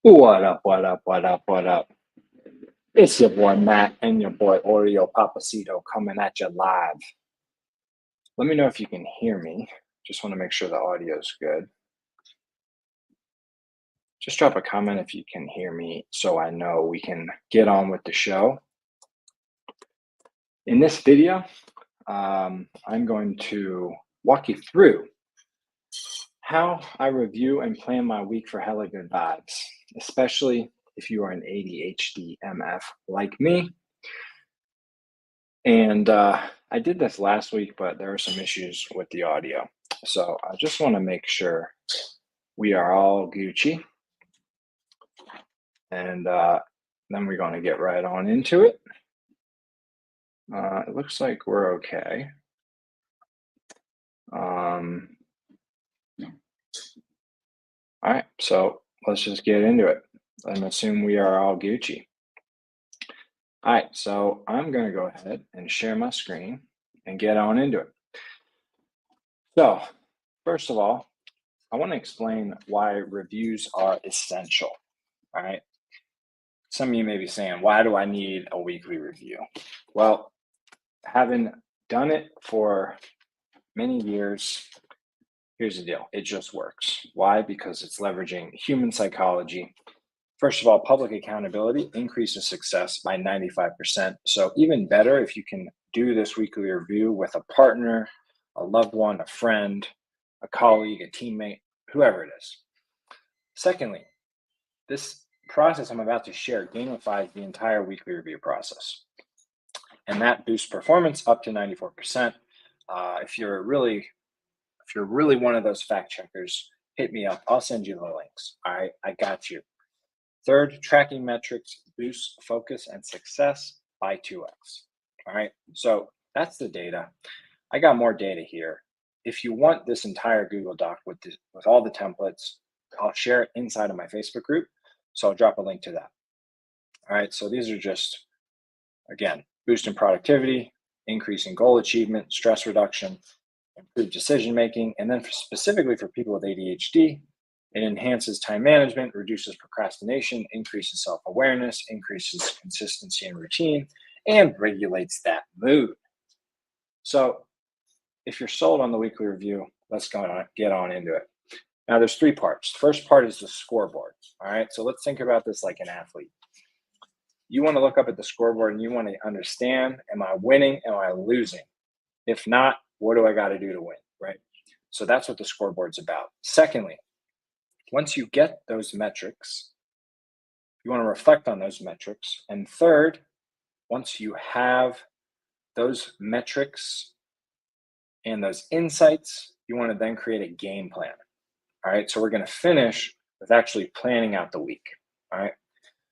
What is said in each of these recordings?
What up, what up, what up, what up? It's your boy Matt and your boy Oreo Papacito coming at you live. Let me know if you can hear me. Just want to make sure the audio is good. Just drop a comment if you can hear me so I know we can get on with the show. In this video, I'm going to walk you through how I review and plan my week for hella good vibes, especially if you are an ADHD MF like me. And I did this last week, but there were some issues with the audio. So I just want to make sure we are all Gucci. And then we're going to get right on into it. It looks like we're okay. All right, so let's just get into it. I'm assume we are all Gucci. All right, so I'm going to go ahead and share my screen and get on into it. So, first of all, I want to explain why reviews are essential. All right. Some of you may be saying, why do I need a weekly review? Well, having done it for many years, here's the deal. It just works. Why? Because it's leveraging human psychology. First of all, public accountability increases success by 95%. So even better if you can do this weekly review with a partner, a loved one, a friend, a colleague, a teammate, whoever it is. Secondly, this process I'm about to share gamifies the entire weekly review process. And that boosts performance up to 94%. If you're really one of those fact checkers, hit me up. I'll send you the links. All right, I got you. Third, tracking metrics boosts focus and success by 2x. All right, so that's the data. I got more data here. If you want this entire Google Doc with all the templates, I'll share it inside of my Facebook group. So I'll drop a link to that. All right, so these are just, again, boosting productivity, increasing goal achievement, stress reduction, improved decision making, and then specifically for people with ADHD, it enhances time management, reduces procrastination, increases self-awareness, increases consistency and routine, and regulates that mood. So if you're sold on the weekly review, let's get on into it. Now there's 3 parts. The first part is the scoreboard. All right, so let's think about this like an athlete. You want to look up at the scoreboard and you want to understand, am I winning? Am I losing? If not, what do I got to do to win, right? So that's what the scoreboard's about. Secondly, once you get those metrics, you want to reflect on those metrics. And third, once you have those metrics and those insights, you want to then create a game plan. All right, so we're going to finish with actually planning out the week. All right,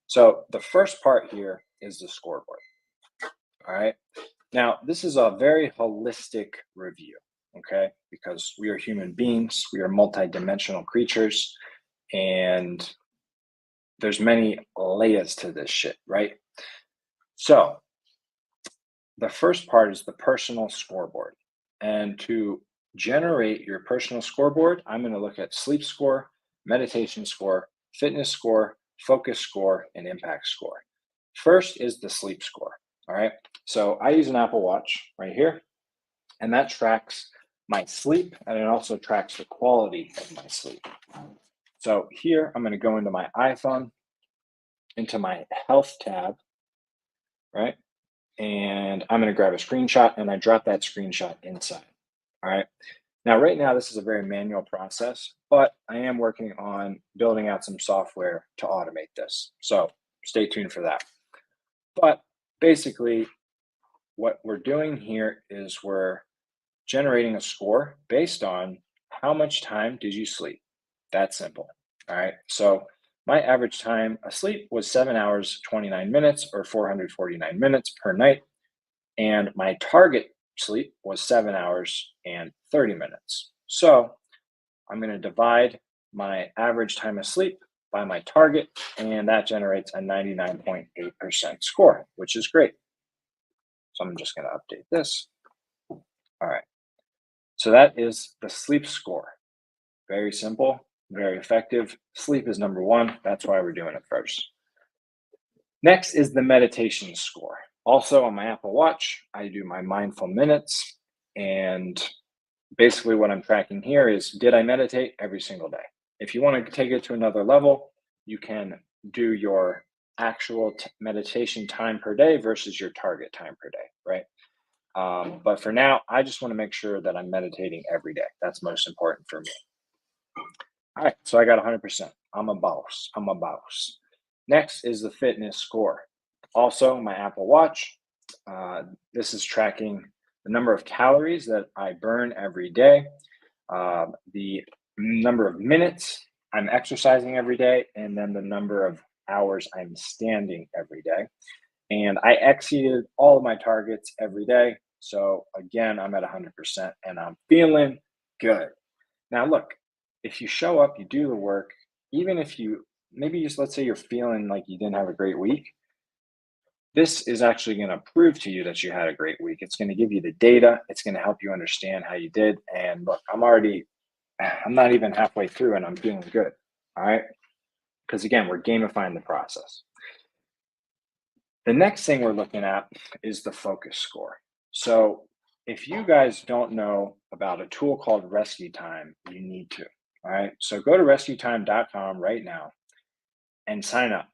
so the first part here is the scoreboard. All right, now this is a very holistic review, okay, because we are human beings, we are multidimensional creatures, and there's many layers to this shit, right? So the first part is the personal scoreboard. And to generate your personal scoreboard, I'm going to look at sleep score, meditation score, fitness score, focus score, and impact score. First is the sleep score. All right. So I use an Apple Watch right here, and that tracks my sleep, and it also tracks the quality of my sleep. So here I'm going to go into my iPhone, into my health tab, right? And I'm going to grab a screenshot, and I drop that screenshot inside. All right. Now, right now, this is a very manual process, but I am working on building out some software to automate this. So stay tuned for that. But basically, what we're doing here is we're generating a score based on how much time did you sleep. That's simple. All right. So my average time asleep was 7 hours, 29 minutes, or 449 minutes per night. And my target sleep was 7 hours and 30 minutes. So I'm going to divide my average time of sleep by my target, and that generates a 99.8% score, which is great. So I'm just going to update this. All right. So that is the sleep score. Very simple. very effective. Sleep is number one. That's why we're doing it first. Next is the meditation score. Also on my Apple Watch, I do my mindful minutes. And basically, what I'm tracking here is, did I meditate every single day? If you want to take it to another level, you can do your actual meditation time per day versus your target time per day, right? But for now, I just want to make sure that I'm meditating every day. That's most important for me. All right, so I got 100%. I'm a boss. I'm a boss. Next is the fitness score. Also, my Apple Watch. This is tracking the number of calories that I burn every day, the number of minutes I'm exercising every day, and then the number of hours I'm standing every day. And I exceeded all of my targets every day. So again, I'm at 100% and I'm feeling good. Now, look, if you show up, you do the work, even if you maybe just let's say you're feeling like you didn't have a great week, this is actually going to prove to you that you had a great week. It's going to give you the data, it's going to help you understand how you did. And look, I'm not even halfway through and I'm feeling good. All right. Because again, we're gamifying the process. The next thing we're looking at is the focus score. So if you guys don't know about a tool called Rescue Time, you need to. All right. So go to rescuetime.com right now and sign up.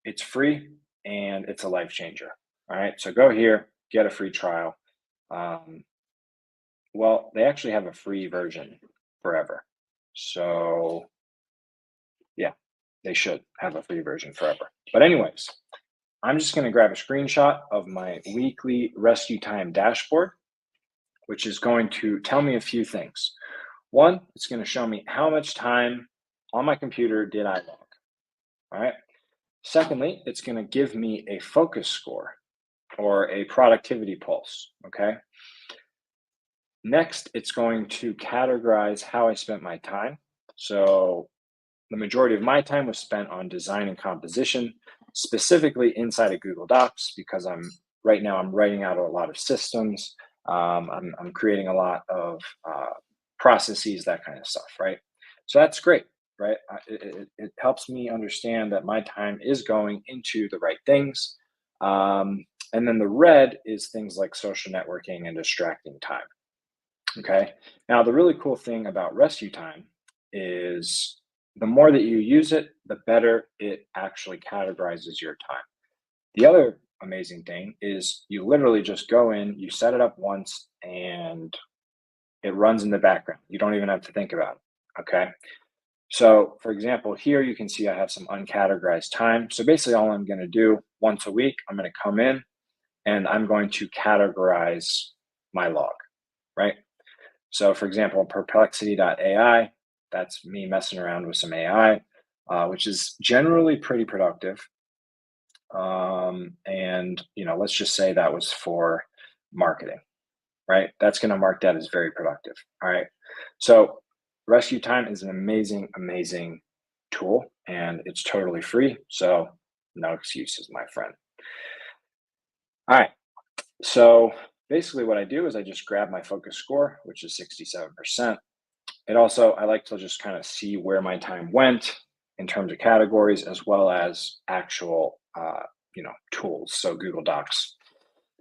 It's free and it's a life changer. All right. So go here, get a free trial. Um, well, they actually have a free version forever. So yeah, they should have a free version forever. But, anyways, I'm just going to grab a screenshot of my weekly Rescue Time dashboard, which is going to tell me a few things. One, it's going to show me how much time on my computer did I log. All right. Secondly, it's going to give me a focus score or a productivity pulse. Okay. Next, it's going to categorize how I spent my time. So the majority of my time was spent on design and composition, specifically inside of Google Docs, because right now I'm writing out a lot of systems. I'm creating a lot of processes, that kind of stuff, right? So that's great, right? It helps me understand that my time is going into the right things. And then the red is things like social networking and distracting time. Okay. Now, the really cool thing about Rescue Time is the more that you use it, the better it actually categorizes your time. The other amazing thing is you literally just go in, you set it up once, and it runs in the background. You don't even have to think about it. Okay. So, for example, here you can see I have some uncategorized time. So, basically, all I'm going to do once a week, I'm going to come in and I'm going to categorize my log, right? So, for example, perplexity.ai, that's me messing around with some AI, which is generally pretty productive. And, let's just say that was for marketing, right? That's going to mark that as very productive. All right. So, Rescue Time is an amazing, amazing tool and it's totally free. So, no excuses, my friend. All right. So, basically, what I do is I just grab my focus score, which is 67%. I like to just kind of see where my time went in terms of categories as well as actual, tools. So Google Docs.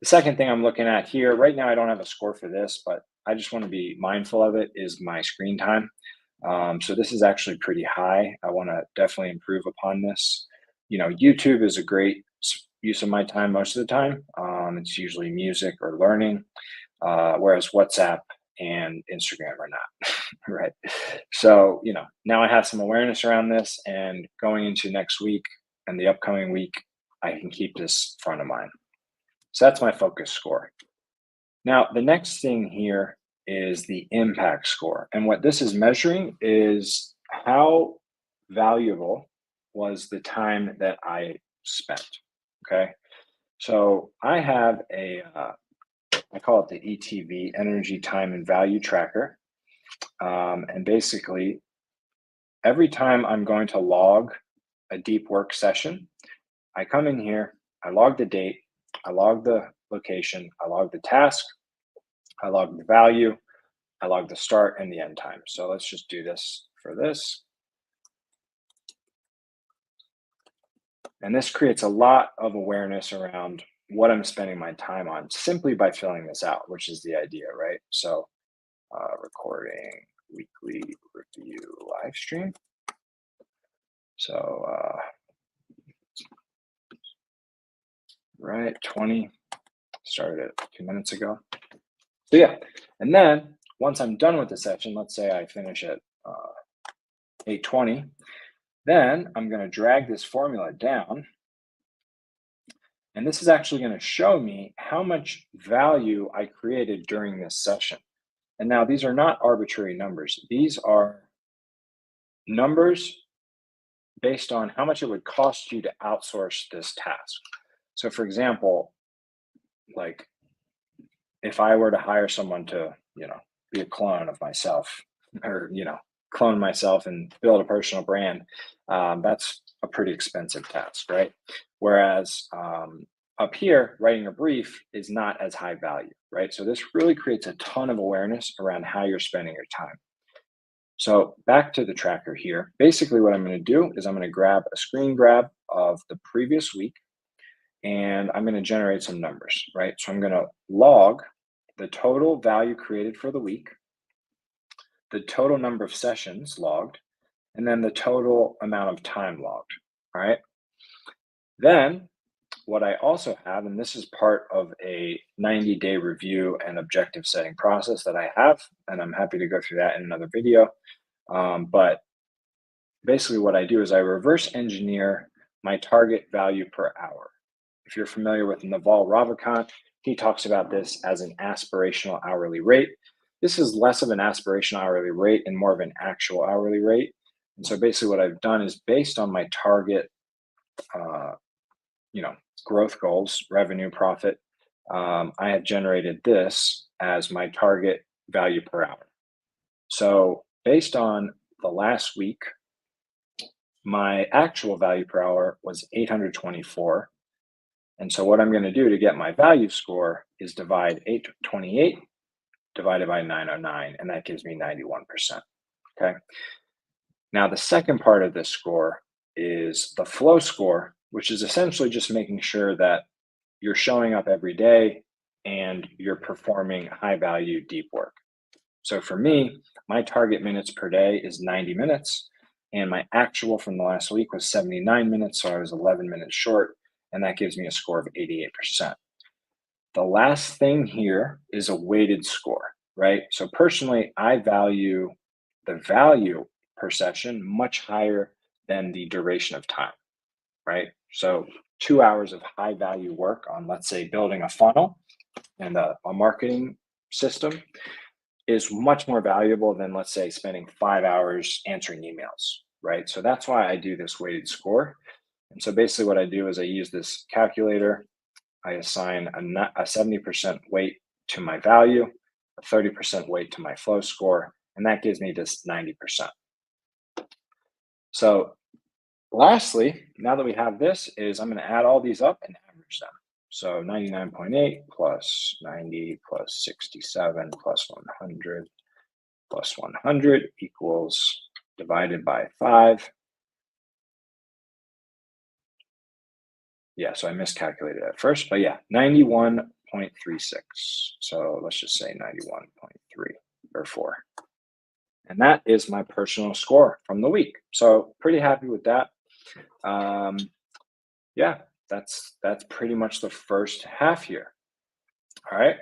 The second thing I'm looking at here right now, I don't have a score for this, but I just want to be mindful of it is my screen time. So this is actually pretty high. I want to definitely improve upon this. YouTube is a great use of my time most of the time. It's usually music or learning, whereas WhatsApp and Instagram are not. Right. So, now I have some awareness around this, and going into next week and the upcoming week, I can keep this front of mind. So that's my focus score. Now, the next thing here is the impact score. And what this is measuring is how valuable was the time that I spent. Okay. So I have I call it the ETV, Energy, Time, and Value Tracker. And basically, every time I'm going to log a deep work session, I come in here, I log the date, I log the location, I log the task, I log the value, I log the start and the end time. So let's just do this for this. And this creates a lot of awareness around what I'm spending my time on simply by filling this out, which is the idea, right? So, recording weekly review live stream. So, right, 20 started a few minutes ago. So, yeah. And then once I'm done with the session, let's say I finish at 8:20, then I'm going to drag this formula down. And this is actually going to show me how much value I created during this session. And now these are not arbitrary numbers. These are numbers based on how much it would cost you to outsource this task. So for example, like if I were to hire someone to, be a clone of myself or, clone myself and build a personal brand, that's a pretty expensive task, right? Whereas up here, writing a brief is not as high value, right? So this really creates a ton of awareness around how you're spending your time. So back to the tracker here. Basically, what I'm going to do is I'm going to grab a screen grab of the previous week and I'm going to generate some numbers, right? So I'm going to log the total value created for the week, the total number of sessions logged, and then the total amount of time logged, all right? Then what I also have, and this is part of a 90-day review and objective setting process that I have, and I'm happy to go through that in another video. But basically what I do is I reverse engineer my target value per hour. If you're familiar with Naval Ravikant, he talks about this as an aspirational hourly rate. This is less of an aspirational hourly rate and more of an actual hourly rate. And so basically what I've done is based on my target, growth goals, revenue, profit, I have generated this as my target value per hour. So based on the last week, my actual value per hour was 824. And so what I'm going to do to get my value score is divide 828 divided by 909, and that gives me 91%. Okay. Now, the second part of this score is the flow score, which is essentially just making sure that you're showing up every day and you're performing high value deep work. So for me, my target minutes per day is 90 minutes, and my actual from the last week was 79 minutes, so I was 11 minutes short, and that gives me a score of 88%. The last thing here is a weighted score, right? So personally, I value the value per session much higher than the duration of time, right? So 2 hours of high value work on, let's say, building a funnel and a marketing system is much more valuable than, let's say, spending 5 hours answering emails, right? So that's why I do this weighted score. And so basically what I do is I use this calculator. I assign a 70% weight to my value, a 30% weight to my flow score, and that gives me this 90%. So lastly, now that we have this, is I'm going to add all these up and average them. So 99.8 plus 90 plus 67 plus 100 plus 100 equals divided by 5. Yeah, so I miscalculated at first, but yeah, 91.36. So let's just say 91.3 or 4. And that is my personal score from the week. So pretty happy with that. Yeah, that's pretty much the first half here. All right.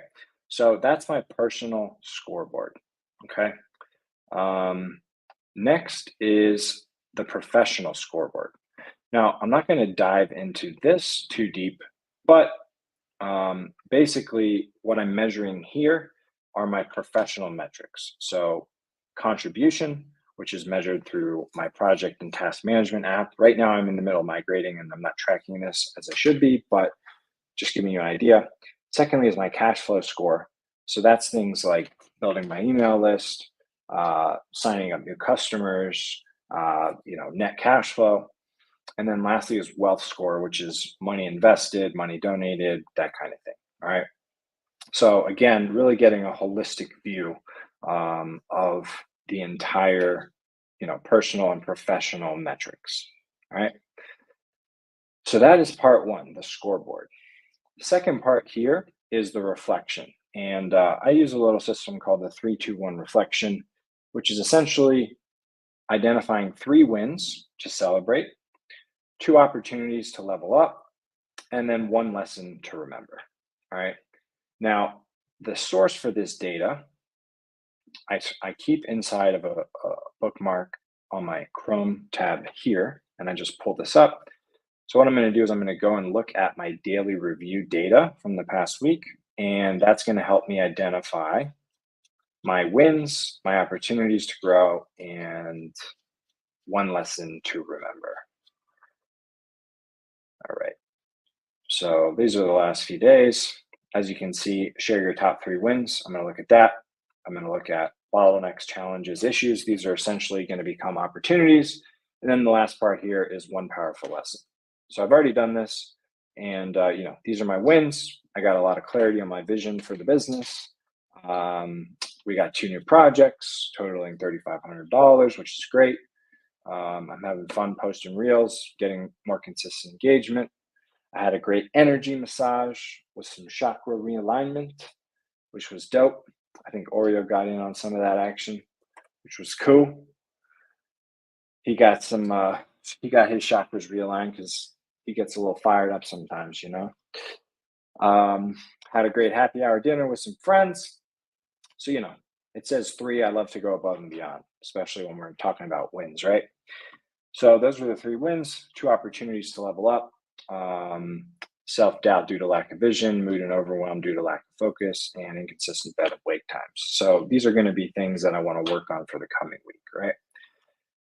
So that's my personal scoreboard. Okay. Next is the professional scoreboard. Now, I'm not going to dive into this too deep, but basically what I'm measuring here are my professional metrics. So contribution, which is measured through my project and task management app. Right now I'm in the middle of migrating and I'm not tracking this as I should be, but just giving you an idea. Secondly is my cash flow score. So that's things like building my email list, signing up new customers, net cash flow. And then lastly is wealth score, which is money invested, money donated, that kind of thing. All right. So again, really getting a holistic view of the entire, personal and professional metrics. All right. So that is part one, the scoreboard. The second part here is the reflection. And I use a little system called the 3-2-1 reflection, which is essentially identifying 3 wins to celebrate, 2 opportunities to level up, and then 1 lesson to remember. All right. Now, the source for this data, I keep inside of a bookmark on my Chrome tab here, and I just pull this up. So what I'm going to do is I'm going to go and look at my daily review data from the past week, and that's going to help me identify my wins, my opportunities to grow, and 1 lesson to remember. All right. So these are the last few days. As you can see, share your top 3 wins. I'm going to look at that. I'm going to look at bottlenecks, challenges, issues. These are essentially going to become opportunities. And then the last part here is 1 powerful lesson. So I've already done this, and these are my wins. I got a lot of clarity on my vision for the business. We got 2 new projects totaling $3,500, which is great. I'm having fun posting reels, getting more consistent engagement. I had a great energy massage with some chakra realignment, which was dope. I think Oreo got in on some of that action, which was cool. He got his chakras realigned because he gets a little fired up sometimes, Had a great happy hour dinner with some friends. So, it says 3, I love to go above and beyond, especially when we're talking about wins, right? So those were the 3 wins, 2 opportunities to level up, self-doubt due to lack of vision, mood and overwhelm due to lack of focus, and inconsistent bed and wake times. So these are going to be things that I want to work on for the coming week, right?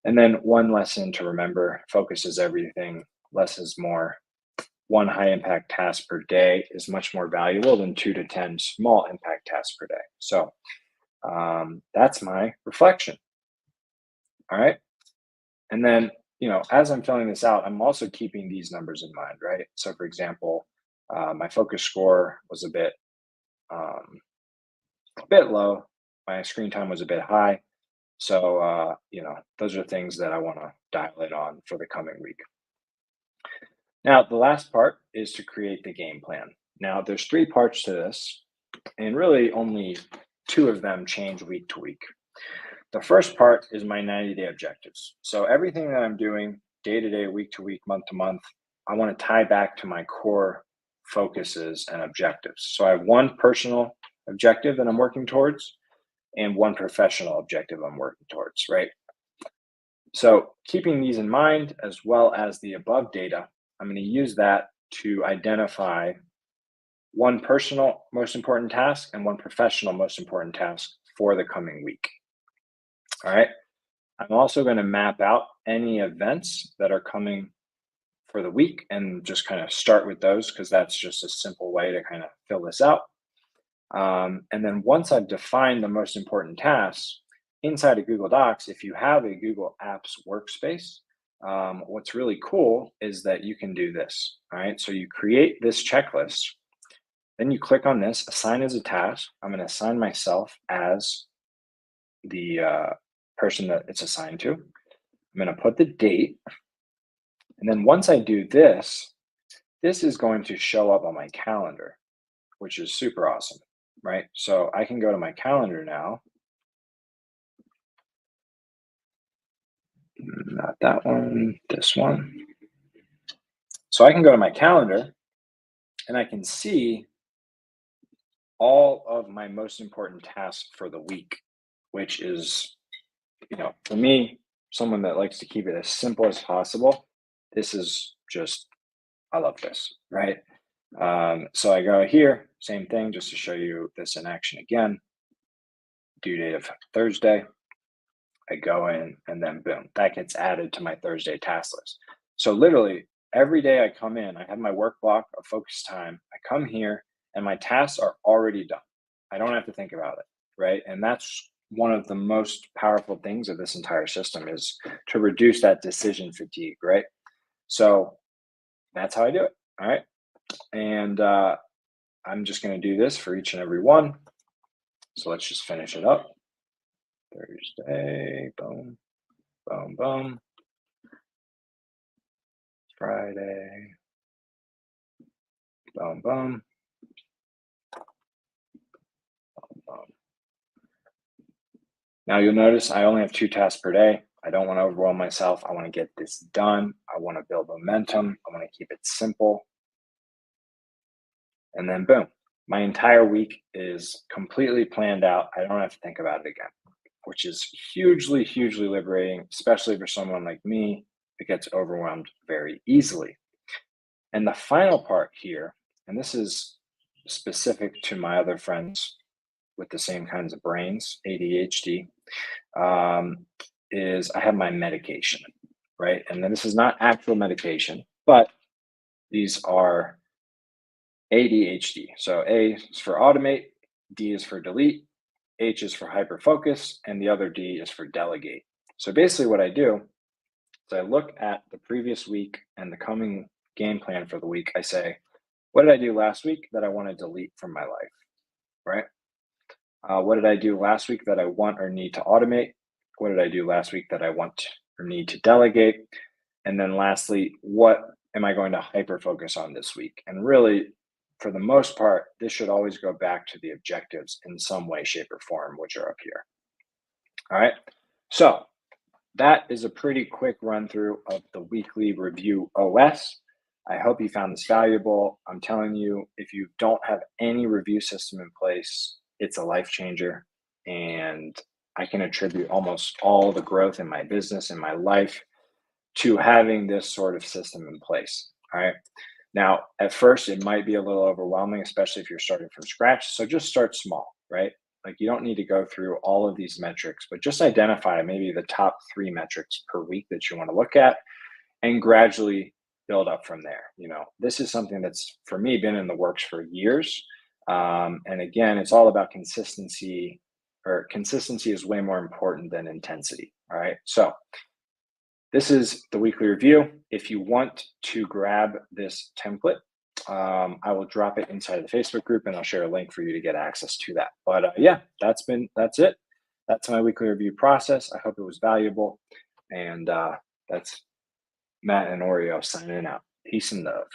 And then 1 lesson to remember: focus is everything, less is more. 1 high-impact task per day is much more valuable than 2 to 10 small-impact tasks per day. So that's my reflection. All right. And then, as I'm filling this out, I'm also keeping these numbers in mind, right? So, for example, my focus score was a bit low. My screen time was a bit high. So, those are things that I want to dial in on for the coming week. Now, the last part is to create the game plan. Now, there's 3 parts to this, and really only 2 of them change week to week. The first part is my 90-day objectives. So everything that I'm doing day to day, week to week, month to month, I want to tie back to my core focuses and objectives. So I have 1 personal objective that I'm working towards and 1 professional objective I'm working towards, right? So keeping these in mind, as well as the above data, I'm going to use that to identify 1 personal most important task and 1 professional most important task for the coming week. All right. I'm also going to map out any events that are coming for the week and just kind of start with those, because that's just a simple way to kind of fill this out. And then once I've defined the most important tasks inside of Google Docs, if you have a Google Apps workspace, what's really cool is that you can do this. All right. So you create this checklist, then you click on this, assign as a task. I'm going to assign myself as the person that it's assigned to. I'm going to put the date. And then once I do this, this is going to show up on my calendar, which is super awesome, right? So I can go to my calendar now. Not that one, this one. So I can go to my calendar and I can see all of my most important tasks for the week, which is, for me, someone that likes to keep it as simple as possible. This is just, I love this, right? So I go here, same thing, just to show you this in action again. Due date of Thursday. I go in and then boom, that gets added to my Thursday task list. So literally every day I come in, I have my work block of focus time. I come here and my tasks are already done. I don't have to think about it, right? And that's one of the most powerful things of this entire system, is to reduce that decision fatigue, right? So that's how I do it. All right. And I'm just going to do this for each and every one. So let's just finish it up. Thursday, boom, boom, boom. Friday, Boom, boom, boom. Now you'll notice I only have 2 tasks per day. I don't want to overwhelm myself. I want to get this done. I want to build momentum. I want to keep it simple. And then boom, my entire week is completely planned out. I don't have to think about it again, which is hugely, hugely liberating, especially for someone like me that gets overwhelmed very easily. And the final part here, and this is specific to my other friends with the same kinds of brains, ADHD, um, is I have my medication, right? And then this is not actual medication, but these are ADHD. So A is for automate, D is for delete, H is for hyperfocus, and the other D is for delegate. So basically, what I do is I look at the previous week and the coming game plan for the week. I say, what did I do last week that I want to delete from my life, right? What did I do last week that I want or need to automate? What did I do last week that I want or need to delegate? And then lastly, what am I going to hyper focus on this week? And really, for the most part, this should always go back to the objectives in some way, shape, or form, which are up here. All right. So that is a pretty quick run through of the weekly review OS. I hope you found this valuable. I'm telling you, if you don't have any review system in place, it's a life changer. And I can attribute almost all the growth in my business and my life to having this sort of system in place. All right. Now, at first, it might be a little overwhelming, especially if you're starting from scratch. So just start small, right? Like you don't need to go through all of these metrics, but just identify maybe the top 3 metrics per week that you want to look at and gradually build up from there. This is something that's for me been in the works for years. And again, it's all about consistency, or consistency is way more important than intensity. All right. So this is the weekly review. If you want to grab this template, I will drop it inside the Facebook group and I'll share a link for you to get access to that. But yeah, that's it. That's my weekly review process. I hope it was valuable. And that's Matt and Oreo signing out. Peace and love.